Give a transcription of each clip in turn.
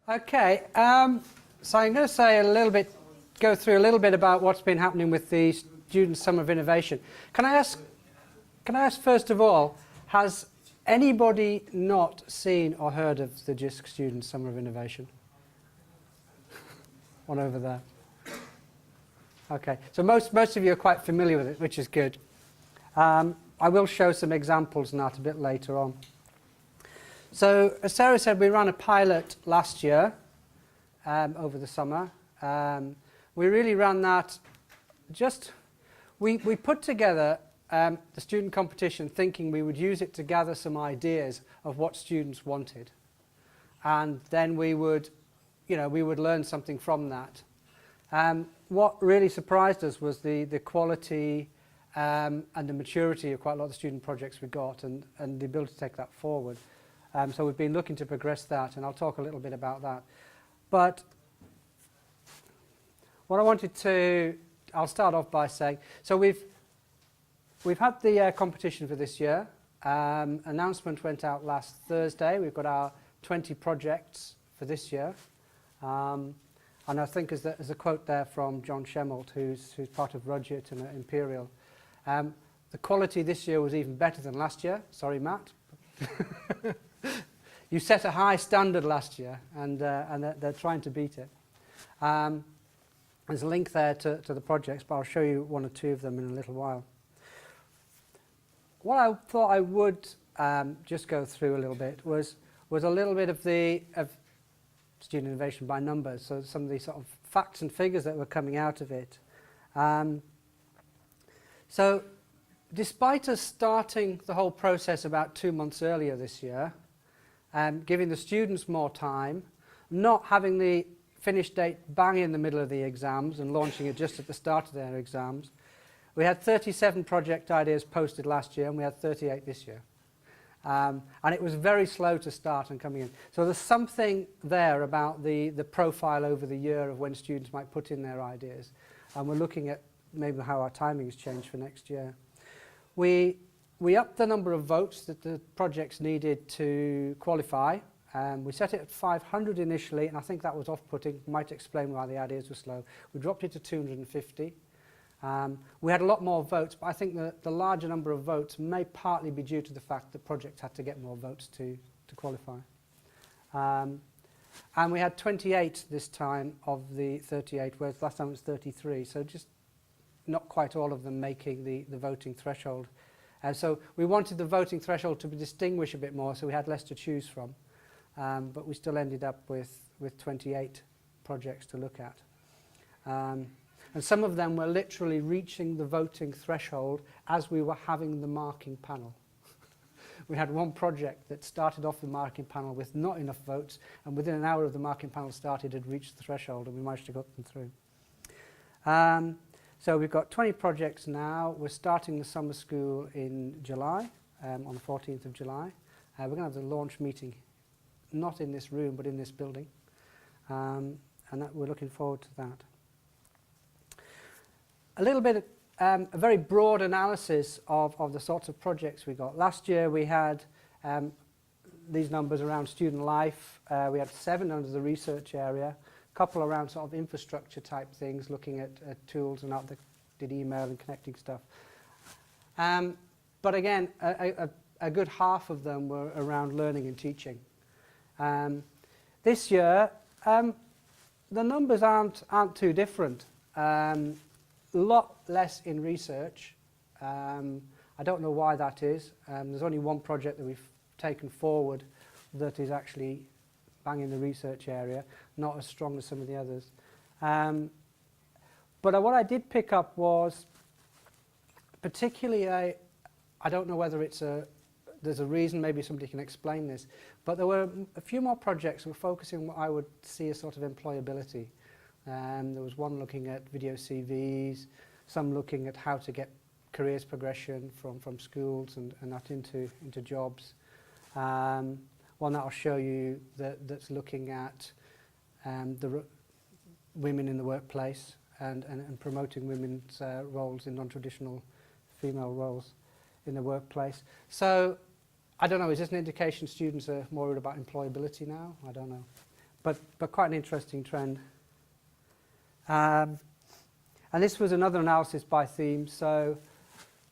Okay, so I'm going to say go through a little bit about what's been happening with the Student Summer of Innovation. Can I ask first of all, has anybody not seen or heard of the Jisc Student Summer of Innovation? One over there. Okay, so most of you are quite familiar with it, which is good. I will show some examples on that a bit later on. So, as Sarah said, we ran a pilot last year over the summer. We really ran that we put together the student competition thinking we would use it to gather some ideas of what students wanted. And then we would learn something from that. What really surprised us was the quality and the maturity of quite a lot of the student projects we got and the ability to take that forward. So we've been looking to progress that, and I'll talk a little bit about that. But what I'll start off by saying, so we've had the competition for this year. Announcement went out last Thursday. We've got our 20 projects for this year. And I think there's a quote there from John Shemalt, who's part of Rudgett and Imperial. The quality this year was even better than last year. Sorry, Matt. You set a high standard last year, and they're trying to beat it. There's a link there to the projects, but I'll show you one or two of them in a little while. What I thought I would just go through a little bit was a little bit of student innovation by numbers, so some of the sort of facts and figures that were coming out of it. So despite us starting the whole process about 2 months earlier this year, giving the students more time, not having the finish date bang in the middle of the exams and launching it just at the start of their exams, we had 37 project ideas posted last year and we had 38 this year. And it was very slow to start and coming in. So there's something there about the profile over the year of when students might put in their ideas. And we're looking at maybe how our timing has changed for next year. We upped the number of votes that the projects needed to qualify. We set it at 500 initially, and I think that was off-putting. Might explain why the ideas were slow. We dropped it to 250. We had a lot more votes, but I think the larger number of votes may partly be due to the fact that projects had to get more votes to qualify. And we had 28 this time of the 38, whereas last time it was 33. So just not quite all of them making the voting threshold. So we wanted the voting threshold to be distinguished a bit more, so we had less to choose from. But we still ended up with 28 projects to look at. And some of them were literally reaching the voting threshold as we were having the marking panel. We had one project that started off the marking panel with not enough votes, and within an hour of the marking panel started, had reached the threshold, and we managed to get them through. So we've got 20 projects now. We're starting the summer school in July, on the 14th of July. We're going to have the launch meeting, not in this room, but in this building. And we're looking forward to that. A little bit, a very broad analysis of the sorts of projects we got. Last year we had these numbers around student life. We had 7 under the research area. Couple around sort of infrastructure type things, looking at tools and out did email and connecting stuff. But again, a good half of them were around learning and teaching. This year, the numbers aren't too different. A lot less in research. I don't know why that is. There's only one project that we've taken forward that is actually bang in the research area, not as strong as some of the others. But what I did pick up was particularly I don't know whether there's a reason, maybe somebody can explain this, but there were a few more projects that were focusing on what I would see as sort of employability. There was one looking at video CVs, some looking at how to get careers progression from schools and that into jobs. One that I'll show you that's looking at the women in the workplace and promoting women's roles in non-traditional female roles in the workplace. So I don't know, is this an indication students are more worried about employability now? I don't know. but quite an interesting trend. And this was another analysis by theme. So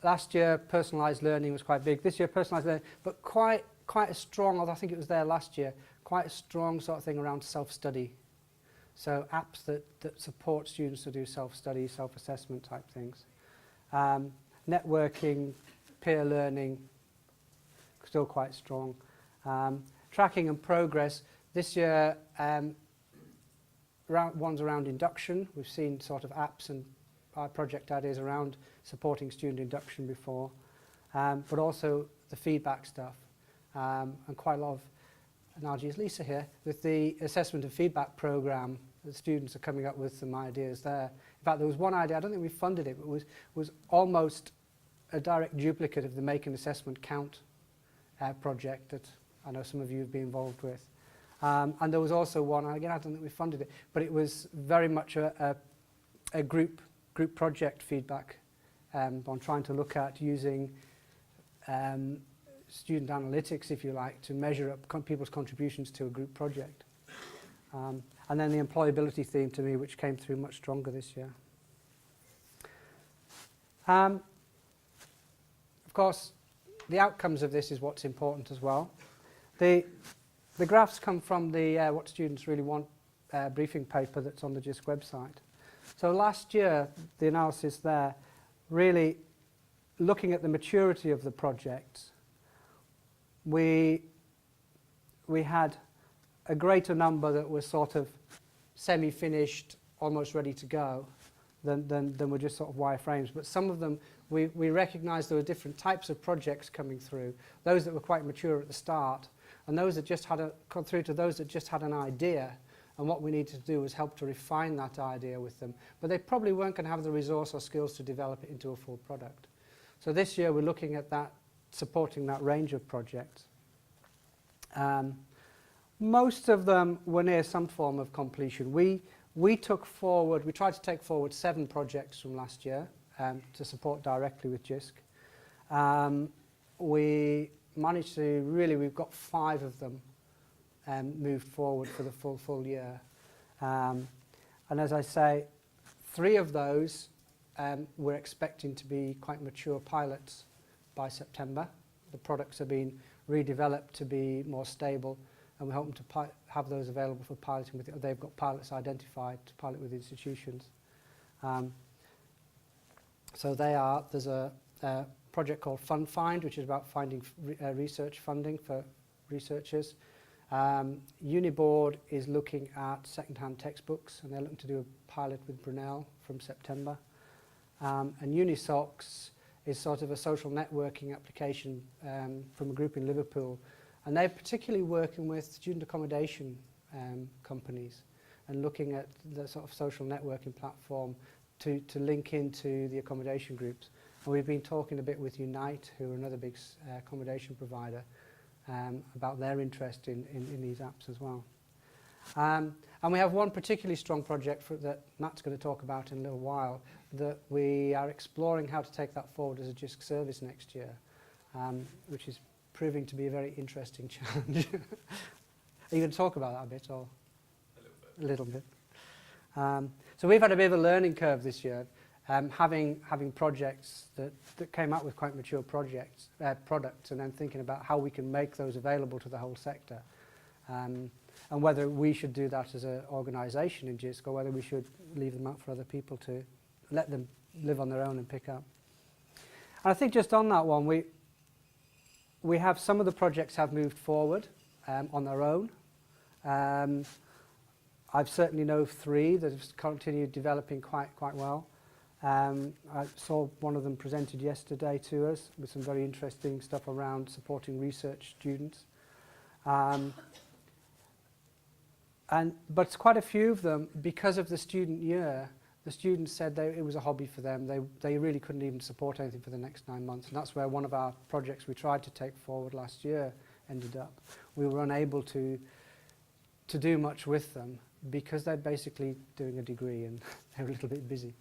last year, personalised learning was quite big. This year, personalised learning, but quite a strong, although I think it was there last year, quite a strong sort of thing around self-study. So apps that support students to do self-study, self-assessment type things. Networking, peer learning, still quite strong. Tracking and progress. This year, one's around induction. We've seen sort of apps and project ideas around supporting student induction before, but also the feedback stuff, and quite a lot of analogies. Lisa here, with the assessment and feedback program, the students are coming up with some ideas there. In fact, there was one idea, I don't think we funded it, but was almost a direct duplicate of the Make an Assessment Count project that I know some of you have been involved with. And there was also one, again, I don't think we funded it, but it was very much a group project feedback on trying to look at using student analytics, if you like, to measure up people's contributions to a group project. And then the employability theme to me, which came through much stronger this year. Of course, the outcomes of this is what's important as well. The graphs come from the What Students Really Want briefing paper that's on the Jisc website. So last year, the analysis there, really looking at the maturity of the projects, we had a greater number that was sort of semi-finished, almost ready to go, than were just sort of wireframes. But some of them, we recognised there were different types of projects coming through, those that were quite mature at the start, and those that just had come through to those that just had an idea, and what we needed to do was help to refine that idea with them. But they probably weren't going to have the resource or skills to develop it into a full product. So this year we're looking at that, supporting that range of projects. Most of them were near some form of completion. We tried to take forward 7 projects from last year to support directly with Jisc. We managed to we've got 5 of them moved forward for the full year. And as I say, 3 of those we're expecting to be quite mature pilots by September. The products are being redeveloped to be more stable, and we're hoping to have those available for piloting with. They've got pilots identified to pilot with institutions. So there's a project called Fund Find, which is about finding research funding for researchers. Uniboard is looking at second-hand textbooks, and they're looking to do a pilot with Brunel from September. And Unisocks is sort of a social networking application from a group in Liverpool, and they're particularly working with student accommodation companies and looking at the sort of social networking platform to link into the accommodation groups. And we've been talking a bit with Unite, who are another big accommodation provider, about their interest in these apps as well. And we have one particularly strong project that Matt's going to talk about in a little while, that we are exploring how to take that forward as a Jisc service next year, which is proving to be a very interesting challenge. Are you going to talk about that a bit, or? A little bit. So we've had a bit of a learning curve this year, having projects that came out with quite mature products, and then thinking about how we can make those available to the whole sector, and whether we should do that as an organisation in Jisc, or whether we should leave them out for other people to let them live on their own and pick up. And I think just on that one, we have some of the projects have moved forward on their own. I've certainly know of 3 that have continued developing quite well. I saw one of them presented yesterday to us with some very interesting stuff around supporting research students. But quite a few of them, because of the student year, the students said it was a hobby for them. They really couldn't even support anything for the next 9 months. And that's where one of our projects we tried to take forward last year ended up. We were unable to do much with them because they're basically doing a degree and they're a little bit busy.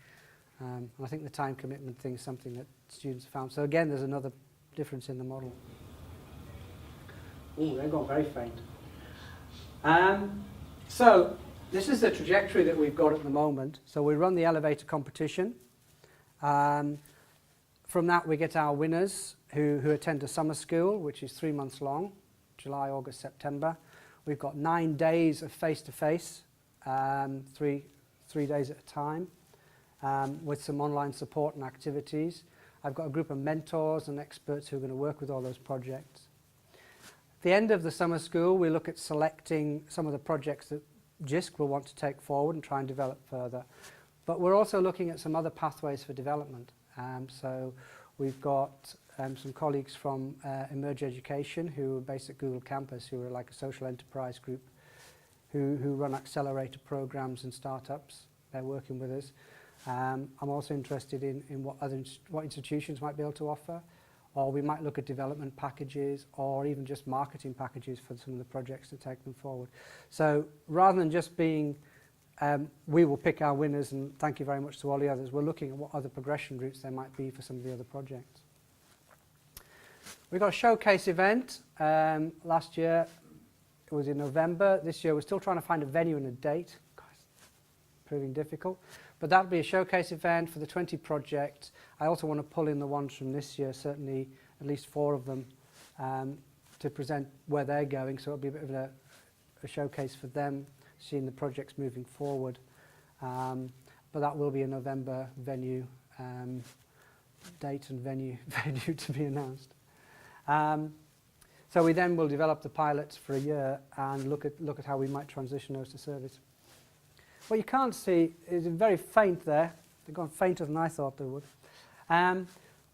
And I think the time commitment thing is something that students found. So again, there's another difference in the model. Oh, they've gone very faint. So this is the trajectory that we've got at the moment. So we run the elevator competition. From that we get our winners who attend a summer school, which is 3 months long, July, August, September. We've got 9 days of face-to-face, 3 days at a time, with some online support and activities. I've got a group of mentors and experts who are going to work with all those projects. At the end of the summer school, we look at selecting some of the projects that Jisc will want to take forward and try and develop further. But we're also looking at some other pathways for development. So we've got some colleagues from Emerge Education who are based at Google Campus, who are like a social enterprise group who run accelerator programs and startups. They're working with us. I'm also interested in what institutions might be able to offer, or we might look at development packages or even just marketing packages for some of the projects to take them forward. So rather than just being we will pick our winners and thank you very much to all the others, we're looking at what other progression routes there might be for some of the other projects. We've got a showcase event. Last year it was in November. This year we're still trying to find a venue and a date. God, it's proving difficult. But that'll be a showcase event for the 20 projects. I also want to pull in the ones from this year, certainly at least 4 of them, to present where they're going. So it'll be a bit of a showcase for them, seeing the projects moving forward. But that will be a November venue, date and venue to be announced. So we then will develop the pilots for a year and look at how we might transition those to service. What you can't see is very faint there. They've gone fainter than I thought they would. One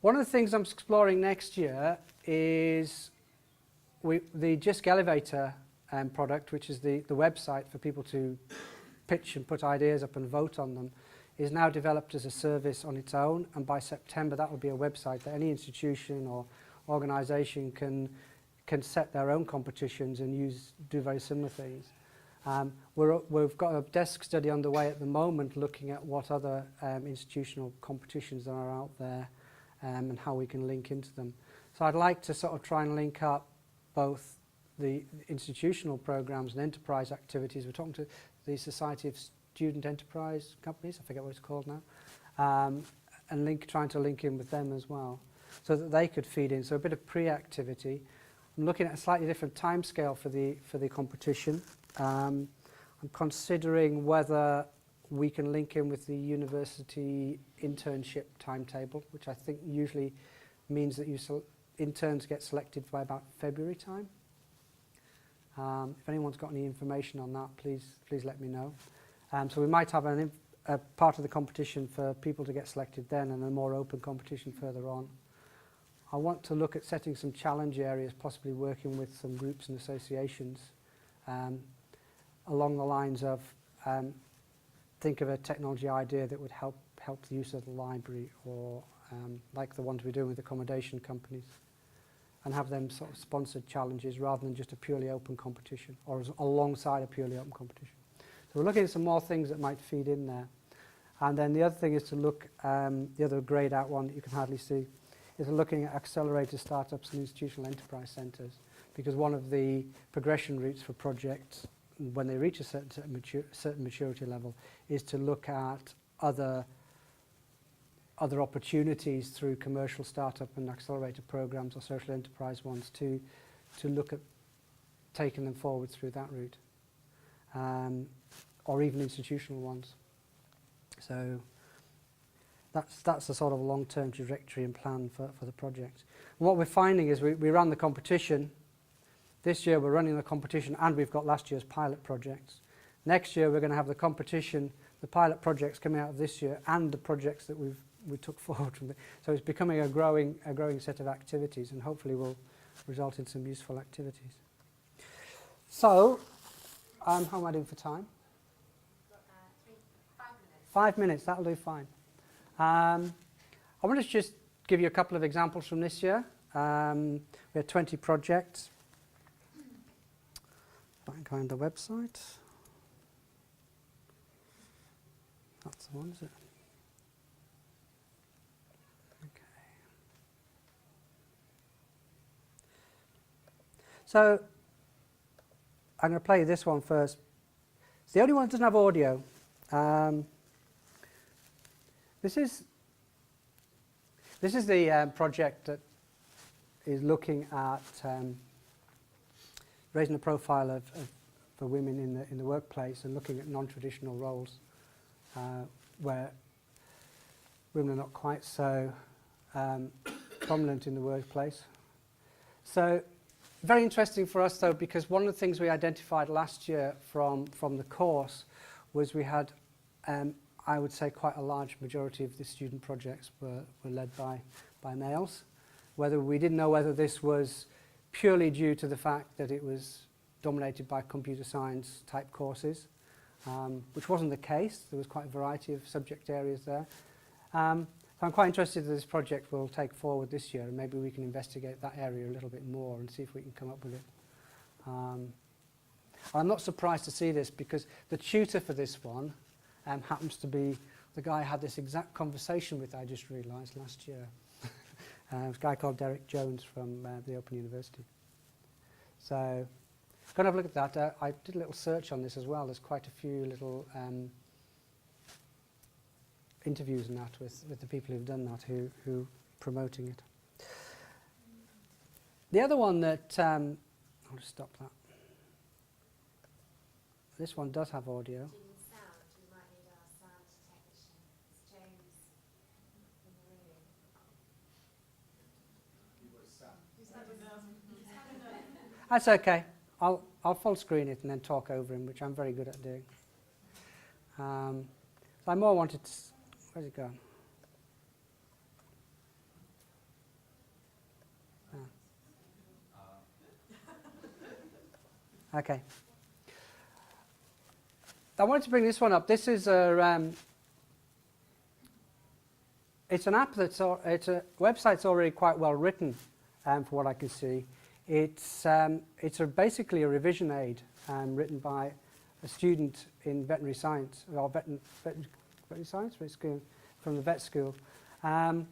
of the things I'm exploring next year is the Jisc Elevator product, which is the website for people to pitch and put ideas up and vote on them, is now developed as a service on its own, and by September that will be a website that any institution or organisation can set their own competitions and do very similar things. We've got a desk study underway at the moment looking at what other institutional competitions there are out there and how we can link into them. So I'd like to sort of try and link up both the institutional programs and enterprise activities. We're talking to the Society of Student Enterprise Companies, I forget what it's called now, and trying to link in with them as well, so that they could feed in. So a bit of pre-activity. I'm looking at a slightly different timescale for the competition. I'm considering whether we can link in with the university internship timetable, which I think usually means that interns get selected by about February time. If anyone's got any information on that, please let me know. So we might have a part of the competition for people to get selected then, and a more open competition further on. I want to look at setting some challenge areas, possibly working with some groups and associations along the lines of think of a technology idea that would help the use of the library, or like the ones we're doing with accommodation companies, and have them sort of sponsored challenges rather than just a purely open competition, or alongside a purely open competition. So we're looking at some more things that might feed in there. And then the other thing is to look, the other greyed out one that you can hardly see, is looking at accelerator startups and institutional enterprise centres, because one of the progression routes for projects when they reach a certain maturity level is to look at other opportunities through commercial startup and accelerator programs or social enterprise ones to look at taking them forward through that route, or even institutional ones. So that's a sort of long-term trajectory and plan for the project. And what we're finding is we ran the competition. This year we're running the competition and we've got last year's pilot projects. Next year we're going to have the competition, the pilot projects coming out of this year, and the projects that we took forward from so it's becoming a growing set of activities, and hopefully will result in some useful activities. So, how am I doing for time? 5 minutes, that'll do fine. I want to just give you a couple of examples from this year. We had 20 projects. Back on the website. That's the one, is it? Okay. So I'm going to play this one first. It's the only one that doesn't have audio. This is the project that is looking at raising the profile of for women in the workplace and looking at non-traditional roles where women are not quite so prominent in the workplace. So very interesting for us though, because one of the things we identified last year from the course was we had I would say quite a large majority of the student projects were led by males. Whether we didn't know whether this was purely due to the fact that it was dominated by computer science type courses, which wasn't the case. There was quite a variety of subject areas there. So I'm quite interested that this project will take forward this year, and maybe we can investigate that area a little bit more and see if we can come up with it. I'm not surprised to see this because the tutor for this one happens to be the guy I had this exact conversation with, I just realised, last year. A guy called Derek Jones from the Open University. So, go and have a look at that. I did a little search on this as well. There's quite a few little interviews and that with the people who've done that, who promoting it. The other one that, I'll just stop that. This one does have audio. That's okay. I'll full screen it and then talk over him, which I'm very good at doing. So I more wanted to... Where's it gone? Oh. Okay. I wanted to bring this one up. This is a... it's an app it's a website's already quite well written, for what I can see. It's basically a revision aid written by a student in veterinary science, or veterinary science from the vet school. And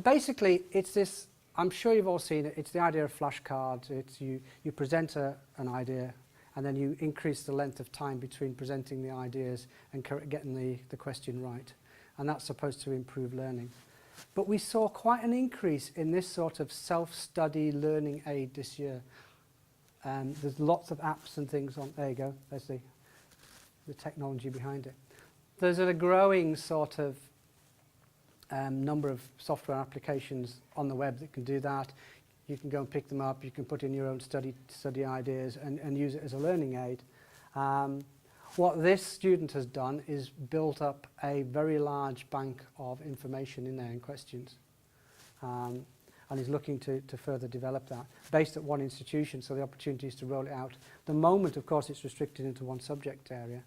basically, it's this, I'm sure you've all seen it, it's the idea of flashcards. It's you present an idea, and then you increase the length of time between presenting the ideas and getting the question right. And that's supposed to improve learning. But we saw quite an increase in this sort of self-study learning aid this year. There's lots of apps and things on, there you go, there's the technology behind it. There's a growing sort of number of software applications on the web that can do that. You can go and pick them up, you can put in your own study ideas and use it as a learning aid. What this student has done is built up a very large bank of information in there and questions. And is looking to further develop that, based at one institution, so the opportunity is to roll it out. The moment, of course, it's restricted into one subject area,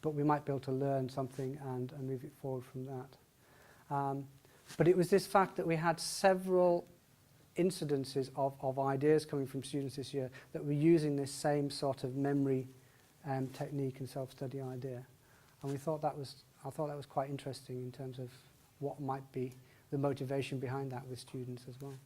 but we might be able to learn something and move it forward from that. But it was this fact that we had several incidences of ideas coming from students this year that were using this same sort of memory technique and self-study idea, and I thought that was quite interesting in terms of what might be the motivation behind that with students as well.